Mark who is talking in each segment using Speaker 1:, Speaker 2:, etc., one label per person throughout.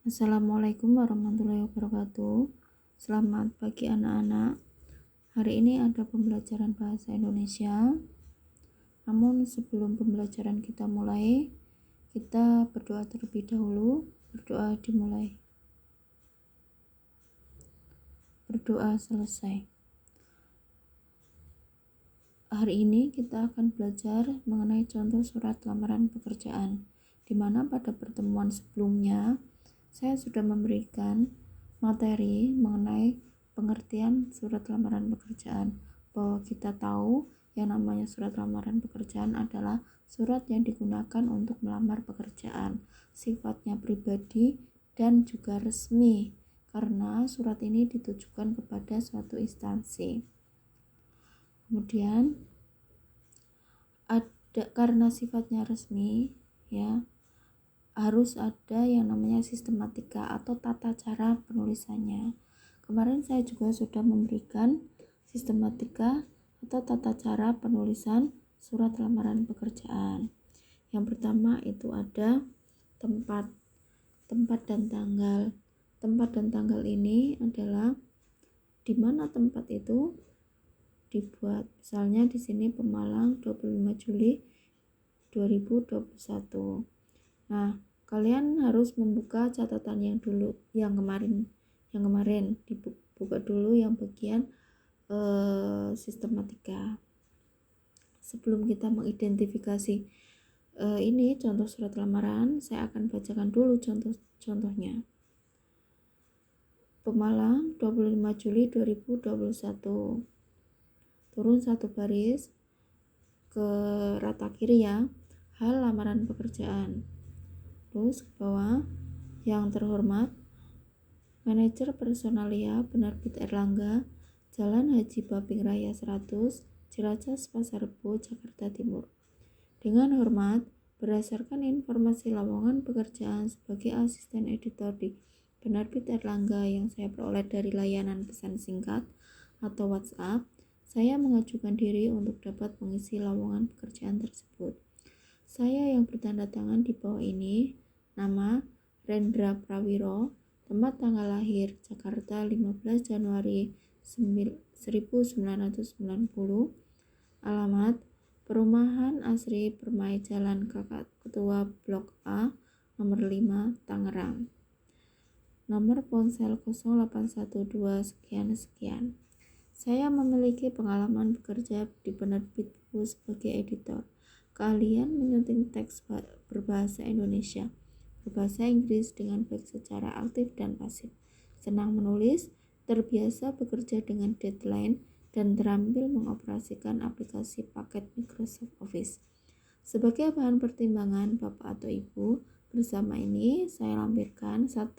Speaker 1: Assalamualaikum warahmatullahi wabarakatuh. Selamat pagi anak-anak. Hari ini ada pembelajaran bahasa Indonesia. Namun sebelum pembelajaran kita mulai, kita berdoa terlebih dahulu. Berdoa dimulai. Berdoa selesai. Hari ini kita akan belajar mengenai contoh surat lamaran pekerjaan, di mana pada pertemuan sebelumnya saya sudah memberikan materi mengenai pengertian surat lamaran pekerjaan, bahwa kita tahu yang namanya surat lamaran pekerjaan adalah surat yang digunakan untuk melamar pekerjaan, sifatnya pribadi dan juga resmi, karena surat ini ditujukan kepada suatu instansi. Kemudian karena sifatnya resmi, harus ada yang namanya sistematika atau tata cara penulisannya. Kemarin saya juga sudah memberikan sistematika atau tata cara penulisan surat lamaran pekerjaan. Yang pertama itu ada tempat dan tanggal. Tempat dan tanggal ini adalah di mana tempat itu dibuat. Misalnya di sini Pemalang 25 Juli 2021. Nah, kalian harus membuka catatan yang kemarin dibuka dulu yang bagian sistematika. Sebelum kita mengidentifikasi ini contoh surat lamaran, saya akan bacakan dulu contohnya. Pemalang 25 Juli 2021. Turun satu baris ke rata kiri ya. Hal lamaran pekerjaan. Terus ke bawah, yang terhormat manajer personalia Penerbit Erlangga, Jalan Haji Babing Raya 100, Ciracas Pasar Rebo, Jakarta Timur. Dengan hormat, berdasarkan informasi lowongan pekerjaan sebagai asisten editor di Penerbit Erlangga yang saya peroleh dari layanan pesan singkat atau WhatsApp, saya mengajukan diri untuk dapat mengisi lowongan pekerjaan tersebut. Saya yang bertanda tangan di bawah ini, nama Rendra Prawiro, tempat tanggal lahir Jakarta 15 Januari 1990, alamat Perumahan Asri Permai Jalan Kakak Ketua Blok A, nomor 5, Tangerang. Nomor ponsel 0812 sekian. Saya memiliki pengalaman bekerja di penerbit buku sebagai editor. Keahlian menyunting teks berbahasa Indonesia, berbahasa Inggris dengan baik secara aktif dan pasif. Senang menulis, terbiasa bekerja dengan deadline, dan terampil mengoperasikan aplikasi paket Microsoft Office. Sebagai bahan pertimbangan Bapak atau Ibu, bersama ini saya lampirkan 1.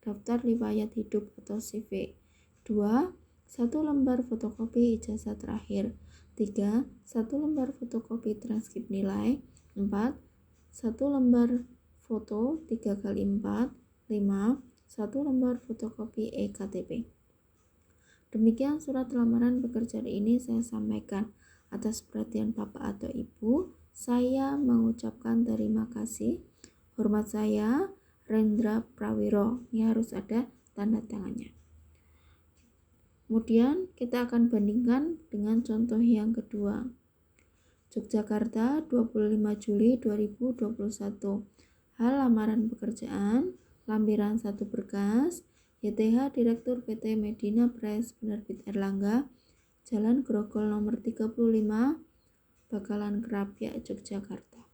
Speaker 1: Daftar riwayat hidup atau CV. 2. 1 lembar fotokopi ijazah terakhir. 3. 1 lembar fotokopi transkrip nilai. 4. 1 lembar foto 3x4. 5. 1 lembar fotokopi EKTP. Demikian surat lamaran pekerjaan ini saya sampaikan. Atas perhatian Bapak atau Ibu, saya mengucapkan terima kasih. Hormat saya, Rendra Prawiro. Ini harus ada tanda tangannya. Kemudian kita akan bandingkan dengan contoh yang kedua. Yogyakarta 25 Juli 2021. Hal lamaran pekerjaan, lampiran 1 berkas, YTH Direktur PT Medina Press Penerbit Erlangga, Jalan Grogol nomor 35, Bakalan Kerapiak, Yogyakarta.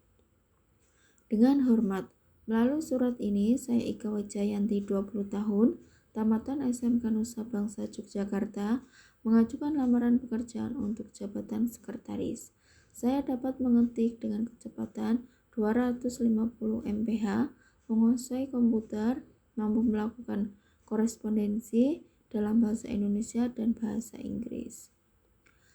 Speaker 1: Dengan hormat, melalui surat ini saya Ika Wijayanti 20 tahun, tamatan SMK Nusa Bangsa Yogyakarta, mengajukan lamaran pekerjaan untuk jabatan sekretaris. Saya dapat mengetik dengan kecepatan 250 mph, menguasai komputer, mampu melakukan korespondensi dalam bahasa Indonesia dan bahasa Inggris,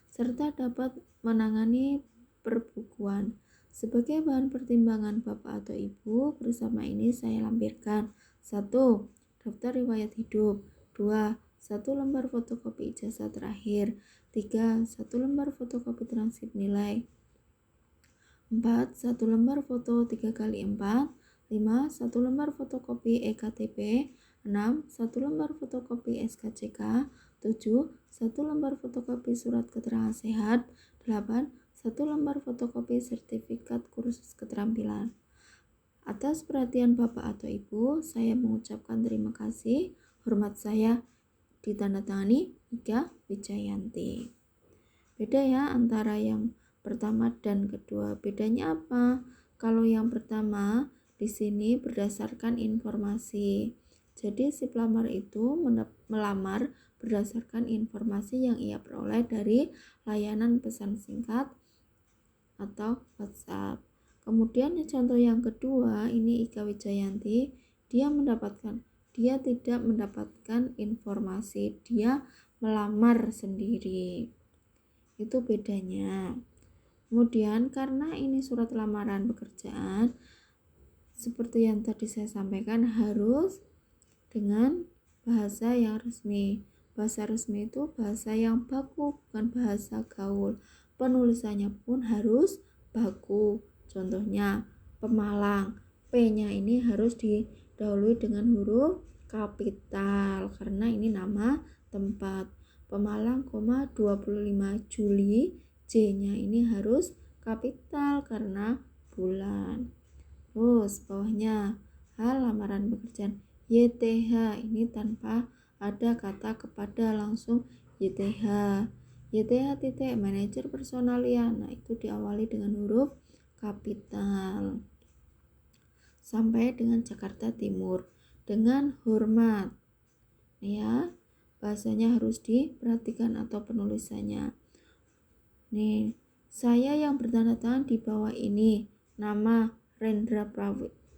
Speaker 1: serta dapat menangani perbukuan. Sebagai bahan pertimbangan Bapak atau Ibu, bersama ini saya lampirkan 1. Daftar riwayat hidup. 2. 1 lembar fotokopi ijazah terakhir. 3. 1 lembar fotokopi transkrip nilai. 4. 1 lembar foto 3x4. 5. 1 lembar fotokopi EKTP. 6. 1 lembar fotokopi SKCK. 7. 1 lembar fotokopi surat keterangan sehat. 8. 1 lembar fotokopi sertifikat kursus keterampilan. Atas perhatian Bapak atau Ibu, saya mengucapkan terima kasih. Hormat saya ditandatangani Ika Wijayanti. Beda ya antara yang pertama dan kedua. Bedanya apa? Kalau yang pertama di sini berdasarkan informasi. Jadi si pelamar itu melamar berdasarkan informasi yang ia peroleh dari layanan pesan singkat atau WhatsApp. Kemudian contoh yang kedua, ini Ika Wijayanti, dia tidak mendapatkan informasi, dia melamar sendiri. Itu bedanya. Kemudian karena ini surat lamaran pekerjaan, seperti yang tadi saya sampaikan, harus dengan bahasa yang resmi. Bahasa resmi itu bahasa yang baku, bukan bahasa gaul. Penulisannya pun harus baku. Contohnya Pemalang, P-nya ini harus didahului dengan huruf kapital karena ini nama tempat. Pemalang, 25 Juli, J-nya ini harus kapital karena bulan. Terus bawahnya hal lamaran pekerjaan YTH, ini tanpa ada kata kepada, langsung YTH. YTH titik manajer personalia, nah itu diawali dengan huruf kapital. Sampai dengan Jakarta Timur dengan hormat. Ya, bahasanya harus diperhatikan atau penulisannya. Nih, saya yang bertanda tangan di bawah ini nama Rendra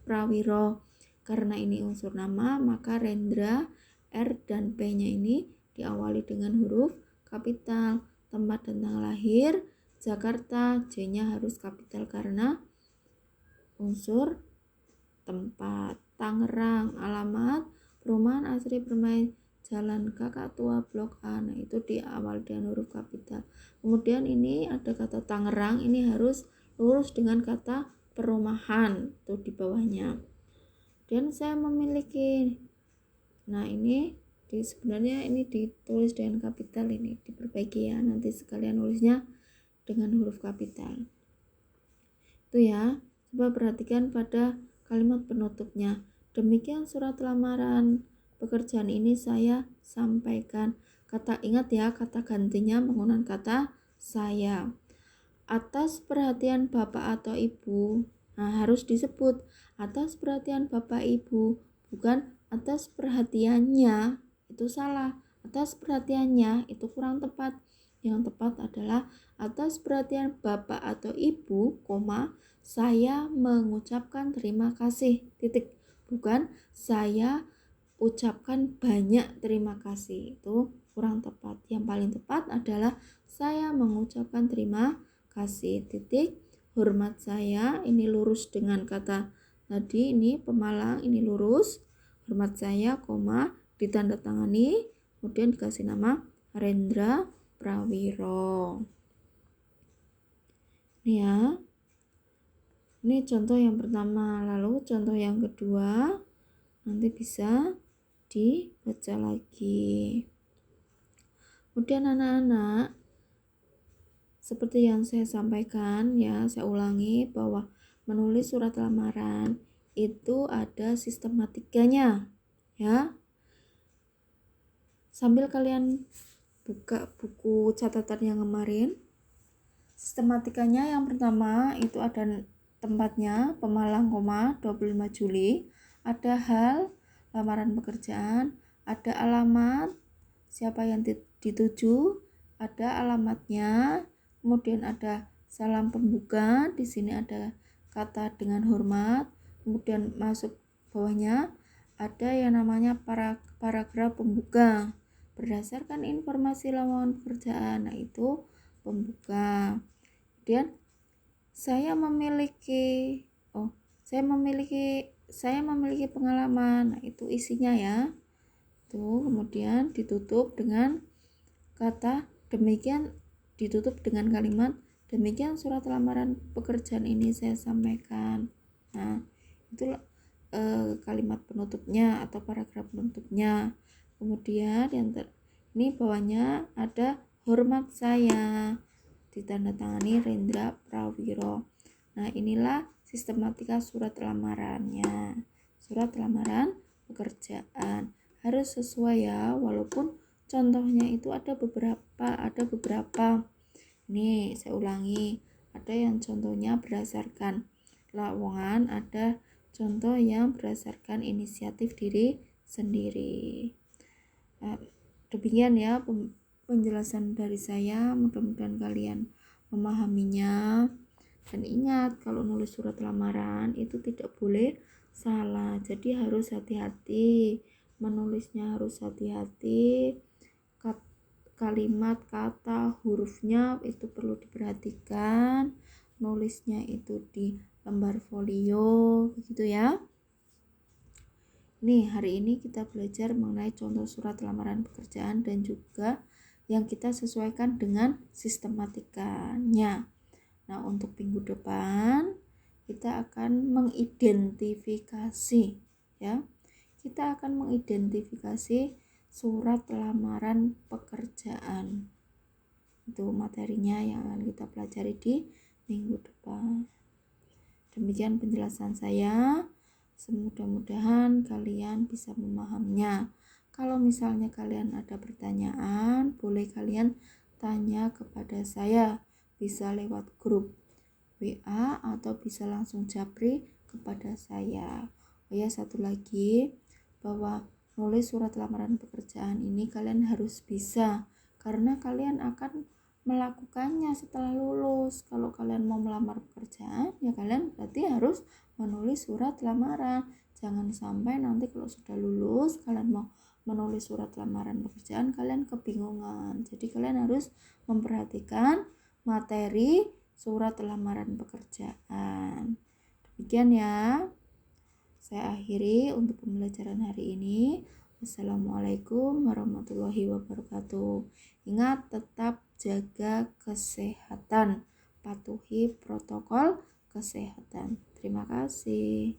Speaker 1: Prawiro. Karena ini unsur nama, maka Rendra, R dan P-nya ini diawali dengan huruf kapital. Tempat dan tanggal lahir Jakarta, J-nya harus kapital karena unsur tempat. Tangerang, alamat Perumahan Asri Permai Jalan Kakak Tua Blok A, nah itu diawali dengan huruf kapital. Kemudian ini ada kata Tangerang, ini harus lurus dengan kata perumahan, tuh di bawahnya. Dan saya memiliki, nah ini sebenarnya ini ditulis dengan kapital, ini diperbaiki ya, nanti sekalian nulisnya dengan huruf kapital. Itu ya, coba perhatikan pada kalimat penutupnya. Demikian surat lamaran pekerjaan ini saya sampaikan. Ingat ya, kata gantinya menggunakan kata saya. Atas perhatian Bapak atau Ibu, nah harus disebut atas perhatian Bapak Ibu, bukan atas perhatiannya, itu salah. Atas perhatiannya itu kurang tepat. Yang tepat adalah atas perhatian Bapak atau Ibu, saya mengucapkan terima kasih, titik. Bukan saya ucapkan banyak terima kasih, itu kurang tepat. Yang paling tepat adalah saya mengucapkan terima kasih, titik. Hormat saya, ini lurus dengan kata tadi, ini Pemalang, ini lurus. Hormat saya, ditandatangani, kemudian dikasih nama Rendra Prawiro. Ini ya, ini contoh yang pertama. Lalu contoh yang kedua nanti bisa dibaca lagi. Kemudian anak-anak, seperti yang saya sampaikan ya, saya ulangi bahwa menulis surat lamaran itu ada sistematikanya ya. Sambil kalian buka buku catatan yang kemarin, sistematikanya yang pertama itu ada tempatnya Pemalang, 25 Juli, ada hal lamaran pekerjaan, ada alamat siapa yang dituju, ada alamatnya, kemudian ada salam pembuka, di sini ada kata dengan hormat, kemudian masuk bawahnya ada yang namanya paragraf pembuka berdasarkan informasi lowongan pekerjaan, nah itu pembuka. Kemudian saya memiliki pengalaman, nah itu isinya ya. Tuh, kemudian ditutup dengan kata demikian, ditutup dengan kalimat demikian surat lamaran pekerjaan ini saya sampaikan. Nah, itu kalimat penutupnya atau paragraf penutupnya. Kemudian ini bawahnya ada hormat saya, ditandatangani Rendra Prawiro. Nah, inilah sistematika surat lamarannya. Surat lamaran pekerjaan harus sesuai ya, walaupun contohnya itu ada beberapa. Nih, saya ulangi. Ada yang contohnya berdasarkan lowongan, ada contoh yang berdasarkan inisiatif diri sendiri. Demikian ya penjelasan dari saya, mudah-mudahan kalian memahaminya. Dan ingat, kalau nulis surat lamaran itu tidak boleh salah, jadi harus hati-hati menulisnya, harus hati-hati, kalimat, kata, hurufnya itu perlu diperhatikan, nulisnya itu di lembar folio, begitu ya. Nih, hari ini kita belajar mengenai contoh surat lamaran pekerjaan dan juga yang kita sesuaikan dengan sistematikanya. Nah, untuk minggu depan kita akan mengidentifikasi ya. Kita akan mengidentifikasi surat lamaran pekerjaan. Itu materinya yang akan kita pelajari di minggu depan. Demikian penjelasan saya. Mudah-mudahan kalian bisa memahaminya. Kalau misalnya kalian ada pertanyaan, boleh kalian tanya kepada saya. Bisa lewat grup WA atau bisa langsung japri kepada saya. Oh ya, satu lagi, bahwa nulis surat lamaran pekerjaan ini kalian harus bisa, karena kalian akan melakukannya setelah lulus. Kalau kalian mau melamar pekerjaan, ya kalian berarti harus menulis surat lamaran. Jangan sampai nanti kalau sudah lulus kalian mau menulis surat lamaran pekerjaan, kalian kebingungan. Jadi kalian harus memperhatikan materi surat lamaran pekerjaan. Demikian ya. Saya akhiri untuk pembelajaran hari ini. Wassalamualaikum warahmatullahi wabarakatuh. Ingat, tetap jaga kesehatan, patuhi protokol kesehatan. Terima kasih.